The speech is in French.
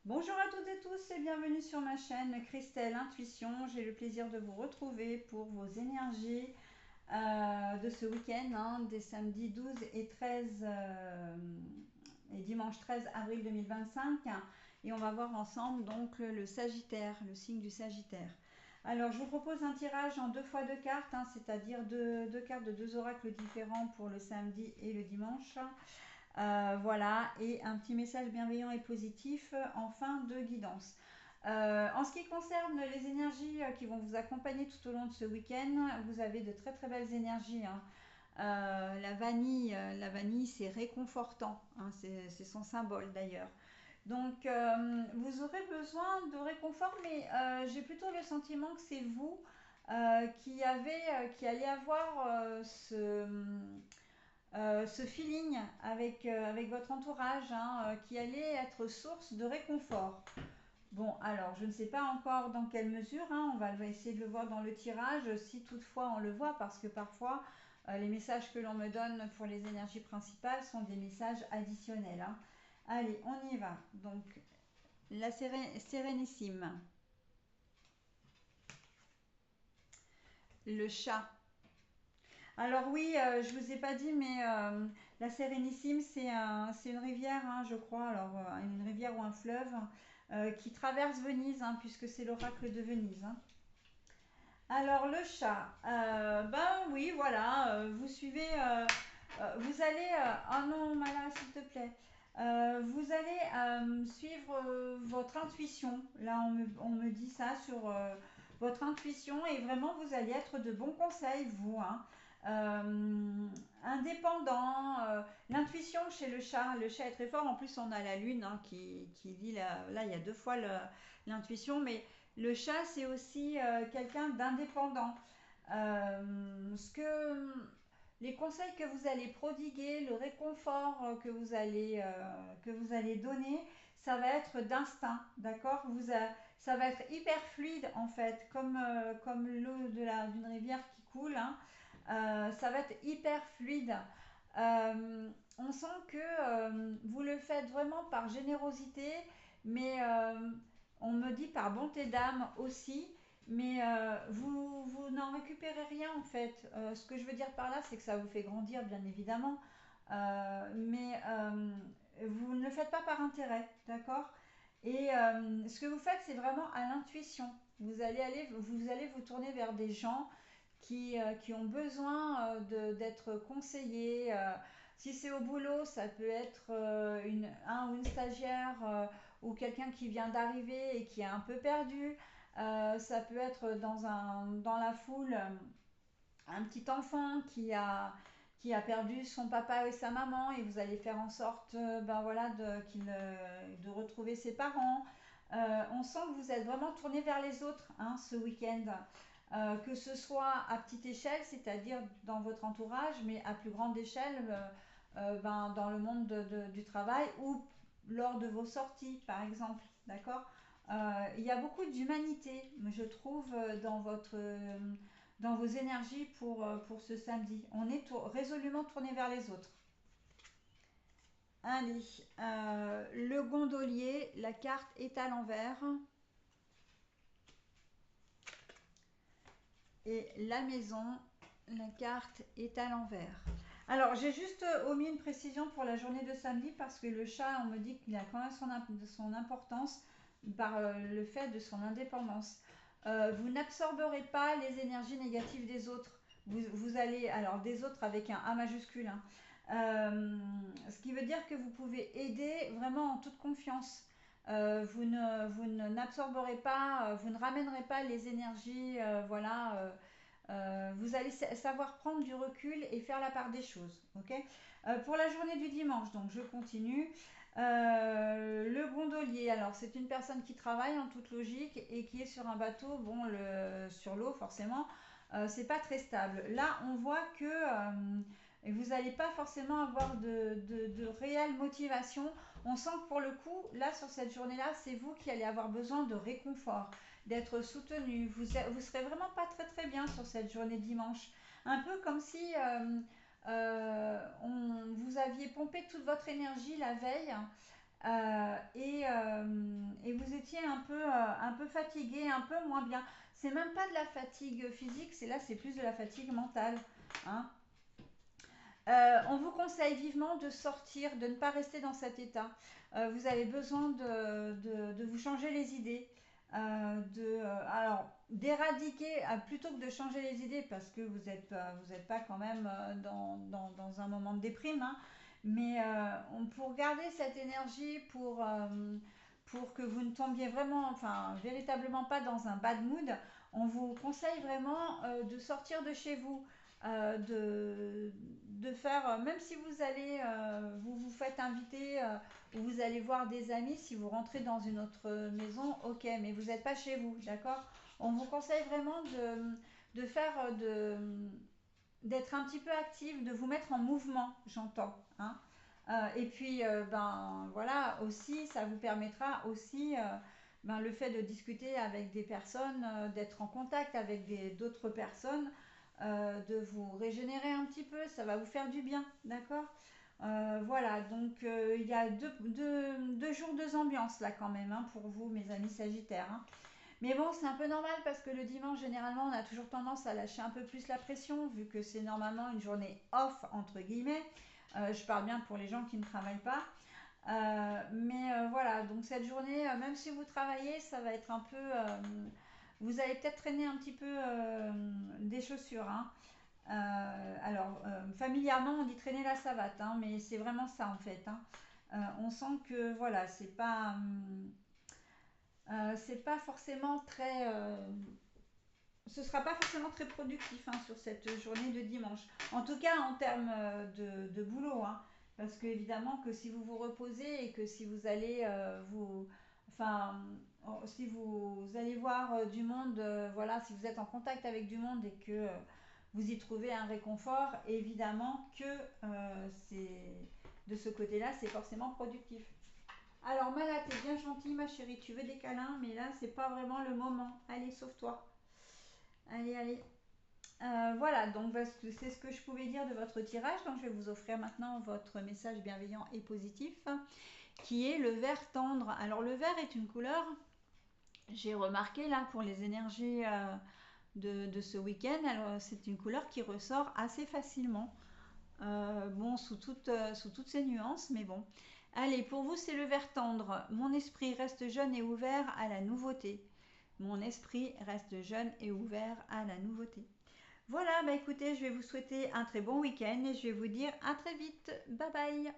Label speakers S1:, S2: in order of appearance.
S1: Bonjour à toutes et tous et bienvenue sur ma chaîne Christelle Intuition. J'ai le plaisir de vous retrouver pour vos énergies de ce week-end, des samedis 12 et 13 et dimanche 13 avril 2025. Et on va voir ensemble donc le Sagittaire, le signe du Sagittaire. Alors je vous propose un tirage en deux fois deux cartes, c'est-à-dire deux cartes de deux oracles différents pour le samedi et le dimanche. Voilà, et un petit message bienveillant et positif en fin de guidance. En ce qui concerne les énergies qui vont vous accompagner tout au long de ce week-end, vous avez de très très belles énergies. La vanille c'est réconfortant, c'est son symbole d'ailleurs. Donc vous aurez besoin de réconfort, mais j'ai plutôt le sentiment que c'est vous qui allez avoir ce feeling avec votre entourage qui allait être source de réconfort. Bon, alors je ne sais pas encore dans quelle mesure, on va essayer de le voir dans le tirage, si toutefois on le voit, parce que parfois les messages que l'on me donne pour les énergies principales sont des messages additionnels. Allez, on y va. Donc, la sérénissime, le chat. Alors oui, je vous ai pas dit, mais la Sérénissime, c'est une rivière, je crois, alors une rivière ou un fleuve qui traverse Venise, puisque c'est l'oracle de Venise. Alors le chat, ben oui, voilà, vous suivez, vous allez, ah non, Mala, s'il te plaît. Vous allez suivre votre intuition. Là, on me dit ça sur votre intuition et vraiment, vous allez être de bons conseils, vous. Indépendant. L'intuition chez le chat est très fort. En plus, on a la lune qui dit là, il y a deux fois l'intuition, mais le chat, c'est aussi quelqu'un d'indépendant. Les conseils que vous allez prodiguer, le réconfort que vous allez donner, ça va être d'instinct, d'accord. Ça va être hyper fluide en fait, comme l'eau d'une rivière qui coule. Ça va être hyper fluide. On sent que vous le faites vraiment par générosité, mais on me dit par bonté d'âme aussi, mais vous n'en récupérez rien en fait. Ce que je veux dire par là, c'est que ça vous fait grandir, bien évidemment, mais vous ne le faites pas par intérêt, d'accord. Et ce que vous faites, c'est vraiment à l'intuition. Vous allez vous tourner vers des gens qui ont besoin d'être conseillés. Si c'est au boulot, ça peut être un ou une stagiaire ou quelqu'un qui vient d'arriver et qui est un peu perdu. Ça peut être dans la foule un petit enfant qui a perdu son papa et sa maman et vous allez faire en sorte ben voilà, de retrouver ses parents. On sent que vous êtes vraiment tourné vers les autres ce week-end. Que ce soit à petite échelle, c'est-à-dire dans votre entourage, mais à plus grande échelle dans le monde du travail ou lors de vos sorties, par exemple. D'accord. Il y a beaucoup d'humanité, je trouve, dans vos énergies pour ce samedi. On est résolument tourné vers les autres. Allez, le gondolier, la carte est à l'envers. Et la maison, la carte est à l'envers. Alors, j'ai juste omis une précision pour la journée de samedi parce que le chat, on me dit qu'il a quand même son importance par le fait de son indépendance. Vous n'absorberez pas les énergies négatives des autres. Vous allez, alors des autres avec un A majuscule, ce qui veut dire que vous pouvez aider vraiment en toute confiance. Vous n'absorberez pas, vous ne ramènerez pas les énergies, voilà. Vous allez savoir prendre du recul et faire la part des choses, ok. Pour la journée du dimanche, donc je continue. Le gondolier, alors c'est une personne qui travaille en toute logique et qui est sur un bateau, bon, sur l'eau forcément, c'est pas très stable. Là, on voit que vous n'allez pas forcément avoir de réelle motivation. On sent que pour le coup, là, sur cette journée-là, c'est vous qui allez avoir besoin de réconfort, d'être soutenu. Vous serez vraiment pas très très bien sur cette journée dimanche. Un peu comme si vous aviez pompé toute votre énergie la veille étiez un peu fatigué, un peu moins bien. C'est même pas de la fatigue physique, c'est plus de la fatigue mentale, hein. On vous conseille vivement de sortir, de ne pas rester dans cet état. Vous avez besoin de vous changer les idées, alors d'éradiquer plutôt que de changer les idées parce que vous êtes pas quand même dans un moment de déprime, hein, mais pour garder cette énergie, pour que vous ne tombiez vraiment, enfin véritablement pas dans un bad mood, on vous conseille vraiment de sortir de chez vous, de faire, même si vous allez, vous vous faites inviter, ou vous allez voir des amis, si vous rentrez dans une autre maison, ok, mais vous n'êtes pas chez vous, d'accord. On vous conseille vraiment de faire, d'être un petit peu actif, de vous mettre en mouvement, j'entends, hein. Et puis, ben voilà, aussi, ça vous permettra aussi, ben, le fait de discuter avec des personnes, d'être en contact avec d'autres personnes, de vous régénérer un petit peu, ça va vous faire du bien, d'accord. Voilà, donc il y a deux jours, deux ambiances là quand même, hein, pour vous, mes amis Sagittaires, hein. Mais bon, c'est un peu normal parce que le dimanche, généralement, on a toujours tendance à lâcher un peu plus la pression, vu que c'est normalement une journée off, entre guillemets. Je parle bien pour les gens qui ne travaillent pas. Mais voilà, donc cette journée, même si vous travaillez, ça va être un peu... vous allez peut-être traîner un petit peu des chaussures, hein. Familièrement, on dit traîner la savate, hein, mais c'est vraiment ça en fait, hein. On sent que voilà, c'est pas forcément très, ce sera pas forcément très productif, hein, sur cette journée de dimanche. En tout cas, en termes de boulot, hein, parce que évidemment que si vous vous reposez et que si vous allez enfin, si vous allez voir du monde, voilà, si vous êtes en contact avec du monde et que vous y trouvez un réconfort, évidemment que c'est de ce côté-là, c'est forcément productif. Alors Mala, t'es bien gentille ma chérie, tu veux des câlins, mais là c'est pas vraiment le moment. Allez, sauve-toi. Allez, allez. Voilà, donc c'est ce que je pouvais dire de votre tirage. Donc je vais vous offrir maintenant votre message bienveillant et positif, qui est le vert tendre. Alors le vert est une couleur, j'ai remarqué là pour les énergies de ce week-end, alors c'est une couleur qui ressort assez facilement. Bon, sous toutes ces nuances, mais bon. Allez, pour vous, c'est le vert tendre. Mon esprit reste jeune et ouvert à la nouveauté. Mon esprit reste jeune et ouvert à la nouveauté. Voilà, bah écoutez, je vais vous souhaiter un très bon week-end et je vais vous dire à très vite. Bye bye.